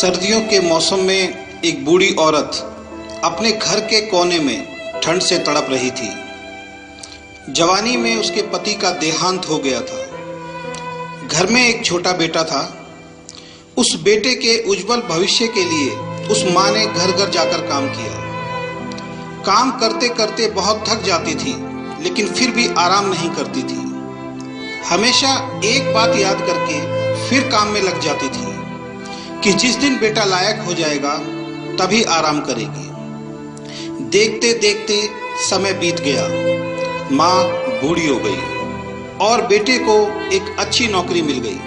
सर्दियों के मौसम में एक बूढ़ी औरत अपने घर के कोने में ठंड से तड़प रही थी। जवानी में उसके पति का देहांत हो गया था। घर में एक छोटा बेटा था। उस बेटे के उज्जवल भविष्य के लिए उस माँ ने घर घर जाकर काम किया। काम करते करते बहुत थक जाती थी, लेकिन फिर भी आराम नहीं करती थी। हमेशा एक बात याद करके फिर काम में लग जाती थी कि जिस दिन बेटा लायक हो जाएगा तभी आराम करेगी। देखते देखते समय बीत गया। माँ बूढ़ी हो गई और बेटे को एक अच्छी नौकरी मिल गई।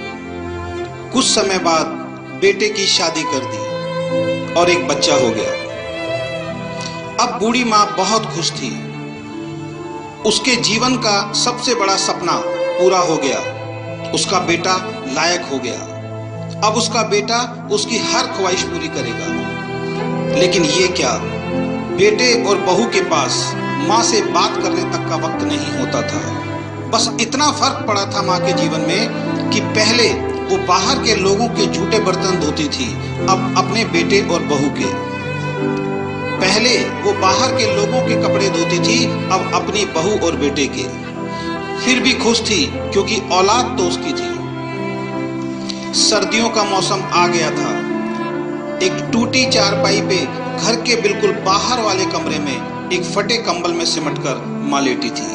कुछ समय बाद बेटे की शादी कर दी और एक बच्चा हो गया। अब बूढ़ी माँ बहुत खुश थी। उसके जीवन का सबसे बड़ा सपना पूरा हो गया। उसका बेटा लायक हो गया। अब उसका बेटा उसकी हर ख्वाहिश पूरी करेगा। लेकिन ये क्या, बेटे और बहू के पास माँ से बात करने तक का वक्त नहीं होता था। बस इतना फर्क पड़ा था माँ के जीवन में कि पहले वो बाहर के लोगों के झूठे बर्तन धोती थी, अब अपने बेटे और बहू के। पहले वो बाहर के लोगों के कपड़े धोती थी, अब अपनी बहू और बेटे के। फिर भी खुश थी क्योंकि औलाद तो उसकी थी। सर्दियों का मौसम आ गया था। एक टूटी चारपाई पे घर के बिल्कुल बाहर वाले कमरे में एक फटे कंबल में सिमटकर माँ लेटी थी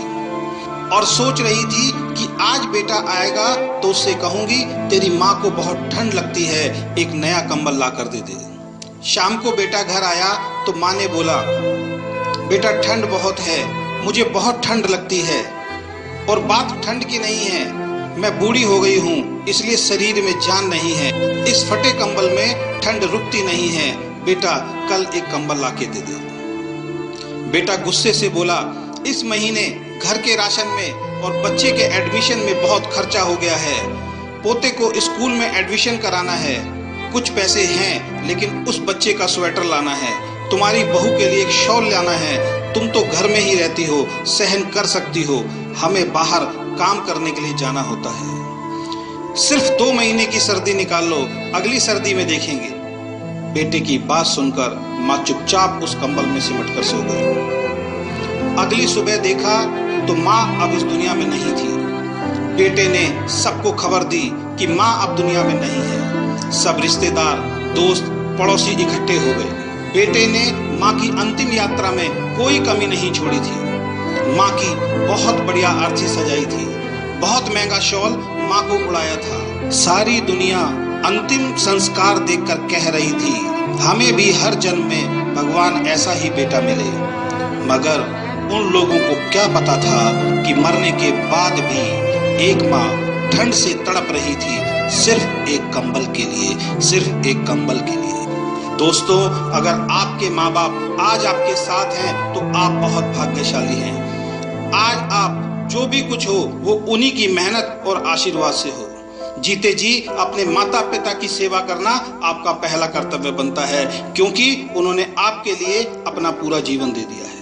और सोच रही थी कि आज बेटा आएगा तो उससे कहूंगी तेरी माँ को बहुत ठंड लगती है, एक नया कंबल ला कर दे दे। शाम को बेटा घर आया तो माँ ने बोला, बेटा ठंड बहुत है, मुझे बहुत ठंड लगती है। और बात ठंड की नहीं है, मैं बूढ़ी हो गई हूँ इसलिए शरीर में जान नहीं है। इस फटे कंबल में ठंड रुकती नहीं है। बेटा कल एक कंबल ला के दे दे। बेटा गुस्से से बोला, इस महीने घर के राशन में और बच्चे के एडमिशन में बहुत खर्चा हो गया है। पोते को स्कूल में एडमिशन कराना है। कुछ पैसे हैं लेकिन उस बच्चे का स्वेटर लाना है। तुम्हारी बहू के लिए एक शॉल लाना है। तुम तो घर में ही रहती हो, सहन कर सकती हो, हमें बाहर काम करने के लिए जाना होता है। सिर्फ 2 महीने की सर्दी निकाल लो, अगली सर्दी में देखेंगे। बेटे की बात सुनकर माँ चुपचाप उस कंबल में सिमटकर सो गई। अगली सुबह देखा तो माँ अब इस दुनिया में नहीं थी। बेटे ने सबको खबर दी कि माँ अब दुनिया में नहीं है। सब रिश्तेदार, दोस्त, पड़ोसी इकट्ठे हो गए। बेटे ने माँ की अंतिम यात्रा में कोई कमी नहीं छोड़ी थी। माँ की बहुत बढ़िया अर्थी सजाई थी। बहुत महंगा शॉल माँ को उड़ाया था। सारी दुनिया अंतिम संस्कार देखकर कह रही थी, हमें भी हर जन्म में भगवान ऐसा ही बेटा मिले। मगर उन लोगों को क्या पता था कि मरने के बाद भी एक माँ ठंड से तड़प रही थी, सिर्फ एक कंबल के लिए, सिर्फ एक कंबल के लिए। दोस्तों, अगर आपके माँ बाप आज आपके साथ हैं तो आप बहुत भाग्यशाली हैं। आज आप जो भी कुछ हो वो उन्हीं की मेहनत और आशीर्वाद से हो। जीते जी अपने माता पिता की सेवा करना आपका पहला कर्तव्य बनता है, क्योंकि उन्होंने आपके लिए अपना पूरा जीवन दे दिया है।